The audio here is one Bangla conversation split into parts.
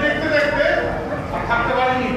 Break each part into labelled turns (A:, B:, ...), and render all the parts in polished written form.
A: দেখতে দেখতে থাকতে পারিনি।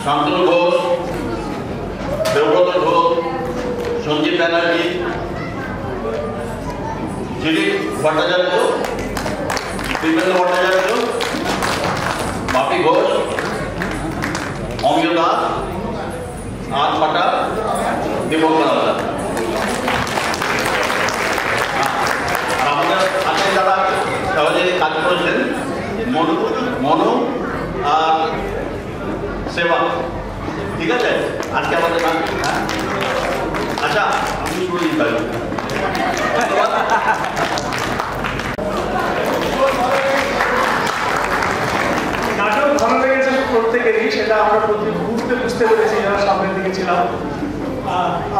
B: শান্তনু ঘোষ, দেবব্রত ঘোষ, সঞ্জীব ব্যানার্জি, দিলীপ ভট্টাচার্য, দিব্যেন্দু ভট্টাচার্য, বাপি ঘোষ, অমিয় দাস, আজ পাটা, দীপঙ্কর হালদার। আর আমাদের সাথে যারা সহজে কাজ করেছেন মনু আর সেবা, ঠিক আছে? আজকে আমাদের আচ্ছা আমি শুরু দিতে পারি।
C: নাটক ভালো লেগেছে প্রত্যেকেরই, সেটা আমরা প্রতি মুহূর্তে বুঝতে পেরেছি যারা সামনের দিকে ছিলাম।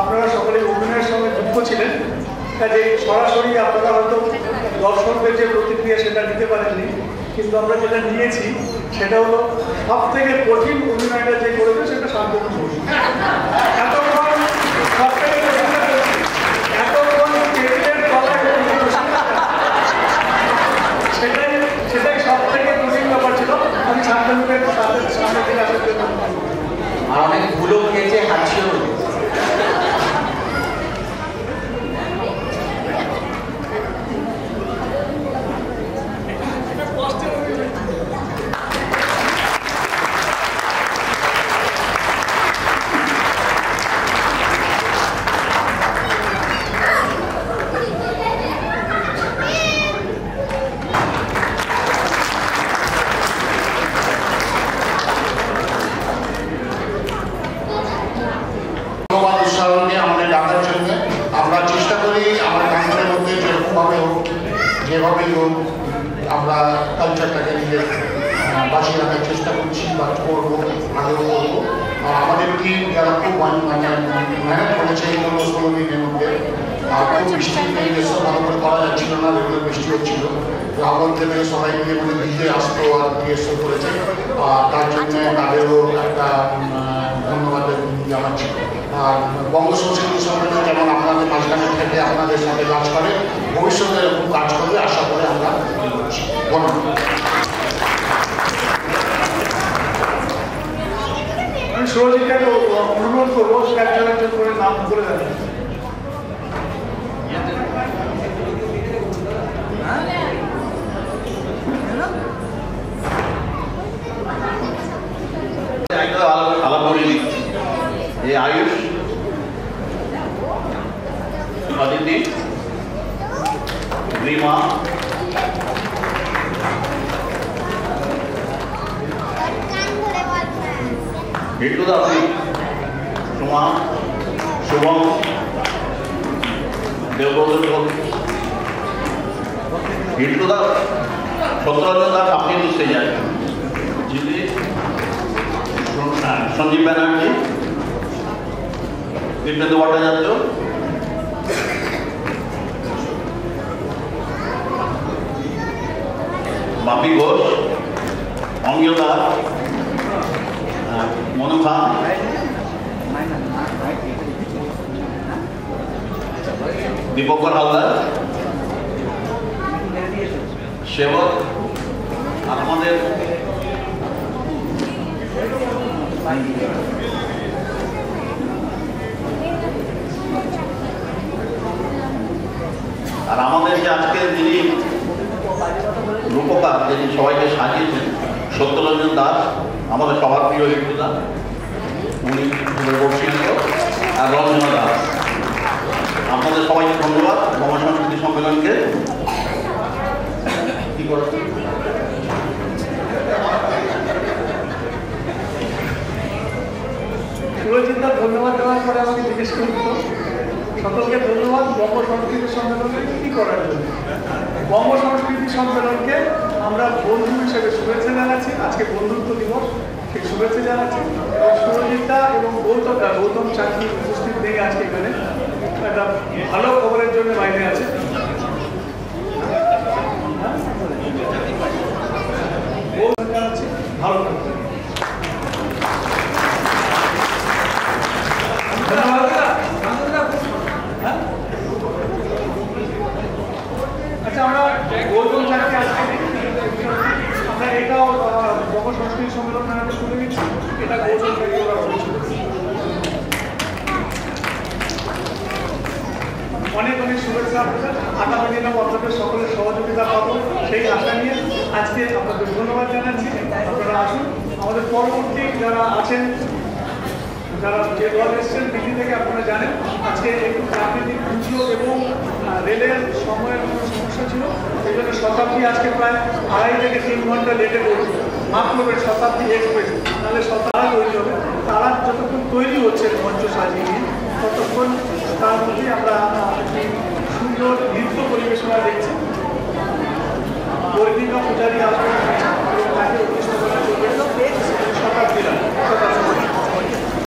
C: আপনারা সকলে অভিনয়ের সঙ্গে যুক্ত ছিলেন, কাজে সরাসরি আপনারা হয়তো দর্শকদের যে প্রতিক্রিয়া সেটা নিতে পারেননি, কিন্তু আমরা যেটা নিয়েছি সেটা হলো সব থেকে কঠিন অভিনয়টা যে করেছে সেটা শান্তনু ঘোষ। এতক্ষণ সব থেকে এতক্ষণ টেবিলের তলায় সেটাই সব থেকে কঠিন ব্যাপার ছিল। আমি শান্তনুকে তাদের সামনে থেকে আসার জন্য
D: আর অনেক ভুলও খেয়েছে, হাঁচিয়েও
E: যেভাবেই হোক আমরা কালচারটাকে নিজের বাঁচিয়ে রাখার চেষ্টা করছি বা করবো, আগেও করবো। আর আমাদের টিম যারা খুব মেহনত করেছে এই 15-16 দিনের মধ্যে, খুব বৃষ্টি নিজস্ব ভালো করে করা যাচ্ছিল না, রেগুলার বৃষ্টি হচ্ছিল। রাবণ থেকে সবাই মিলে মানে ভিজে আসতো আর নিজস্ব করেছে, আর তার জন্য তাদেরও একটা ধন্যবাদ জানাচ্ছি। আর বঙ্গ সংস্কৃতি সম্মেলন যেমন আপনাদের মাঝখানে থেকে আপনাদের সাথে কাজ করে, ভবিষ্যতে এরকম কাজ করবে আশা করে আমরা ধন্যবাদ।
C: আমি সুরজিৎকে অনুরোধ করবো একজন একজন করে নাম করে দেবেন।
B: আলাপ করে এই আয়ুষ, অদিতি, রিমা, হিটুদা, সোমা, শুভম, দেবব্রত, হিটুদা, সত্যরঞ্জন দাস আপনি নিশ্চয়ই জানেন, যিনি সঞ্জীব ব্যানার্জি, দিব্যেন্দু ভট্টাচার্য, বাপি ঘোষ, অমিয় দাস, মনু খান, দীপঙ্কর হালদার, সেবক, আর আমাদের যে আজকে যিনি রূপকার, যিনি সবাইকে সাজিয়েছেন, সত্যরঞ্জন দাস, আমাদের সবার প্রিয় হিটুদা, উনি আর রঞ্জনা দাস। আপনাদের সবাইকে ধন্যবাদ। বঙ্গ সংস্কৃতি সম্মেলনকে কি করছে
C: সুরজিৎদার ধন্যবাদ দেওয়ার পরে আমাকে জিজ্ঞেস করতো সকলকে ধন্যবাদ বঙ্গ সংস্কৃতি সম্মেলনে কি করার জন্য। বঙ্গ সংস্কৃতি সম্মেলনকে আমরা বন্ধু হিসেবে শুভেচ্ছা জানাচ্ছি, আজকে বন্ধুত্ব দিবস, সেই শুভেচ্ছা জানাচ্ছি। এবং সুরজিৎদা এবং গৌতম চাকরি উপস্থিত নেই আজকে এখানে, একটা ভালো খবরের জন্য বাইরে আছে। ভালো থাকবেন। আচ্ছা, আমরা গৌতম চাকরি আজকে আমরা এটাও বঙ্গ সংস্কৃতি সম্মেলন শুনে নিচ্ছি, এটা গৌতম চাকরি আপনাদের আগামী দিনে আপনাদের সকলের সহযোগিতা পাবো সেই আশা নিয়ে আজকে আপনাদের ধন্যবাদ জানাচ্ছি। আপনারা আসুন, আমাদের পরবর্তী যারা আছেন, যারা যে দল এসছেন দিল্লি থেকে, আপনারা জানেন আজকে একটু প্রাকৃতিক দুর্যোগ এবং রেলের সময়ের কোনো সমস্যা ছিল, সেই জন্য শতাব্দী আজকে প্রায় 2.5 থেকে 3 ঘন্টা লেটে পড়ছে। মাফ করবেন, শতাব্দী এক্সপ্রেস, তাহলে তারা তৈরি হবে। তারা যতক্ষণ তৈরি হচ্ছে মঞ্চ সাজিয়ে নিয়ে, ততক্ষণ তার মধ্যে আমরা সুন্দর নৃত্য পরিবেশনা দেখছি।